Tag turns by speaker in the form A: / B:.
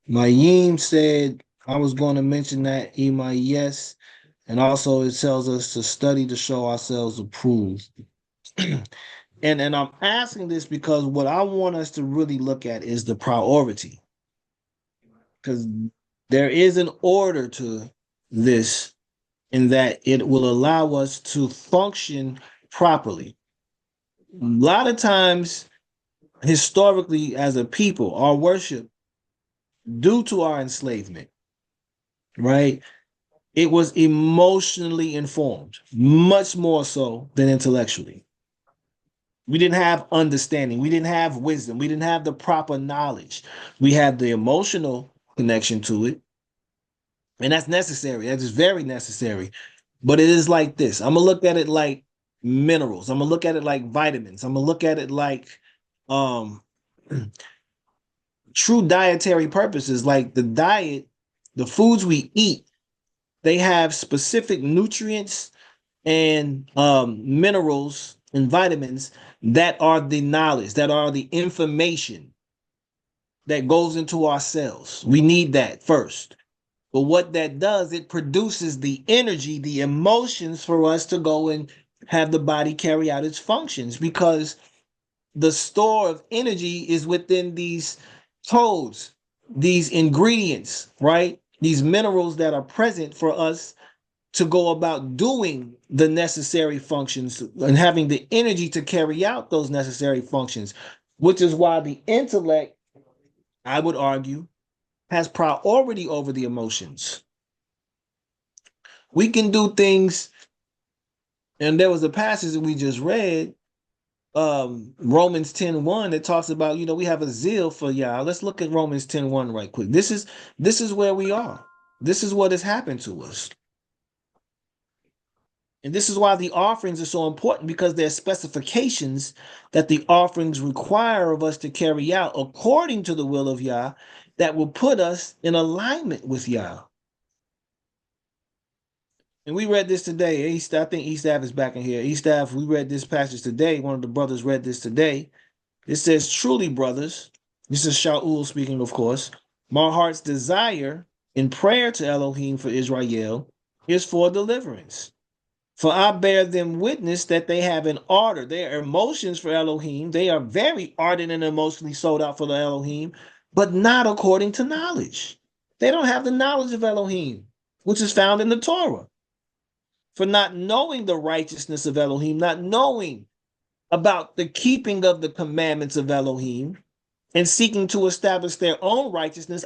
A: Mayim said I was going to mention that. Ema, yes. And also it tells us to study to show ourselves approved. And I'm asking this because what I want us to really look at is the priority. Because there is an order to this in that it will allow us to function properly. A lot of times, historically, as a people, our worship, due to our enslavement, right? It was emotionally informed, much more so than intellectually. We didn't have understanding. We didn't have wisdom. We didn't have the proper knowledge. We had the emotional connection to it. And that's necessary. That is very necessary. But it is like this. I'm gonna look at it like minerals. I'm gonna look at it like vitamins. I'm gonna look at it like um true dietary purposes, like the diet, the foods we eat, they have specific nutrients and minerals and vitamins that are the knowledge, that are the information that goes into our cells. We need that first. But what that does, it produces the energy, the emotions for us to go and have the body carry out its functions because the store of energy is within these codes, these ingredients, right? These minerals that are present for us to go about doing the necessary functions and having the energy to carry out those necessary functions, which is why the intellect, I would argue, has priority over the emotions. We can do things, and there was a passage that we just read, Romans 10:1, that talks about, we have a zeal for Yah. Let's look at Romans 10:1 right quick. This is where we are. This is what has happened to us. And this is why the offerings are so important because there's specifications that the offerings require of us to carry out according to the will of Yah that will put us in alignment with Yah. And we read this today. I think Eastaf is back in here. Eastaf, we read this passage today. One of the brothers read this today. It says, truly, brothers, this is Shaul speaking, of course, my heart's desire in prayer to Elohim for Israel is for deliverance. For I bear them witness that they have an ardor, their emotions for Elohim. They are very ardent and emotionally sold out for the Elohim, but not according to knowledge. They don't have the knowledge of Elohim, which is found in the Torah. For not knowing the righteousness of Elohim, not knowing about the keeping of the commandments of Elohim, and seeking to establish their own righteousness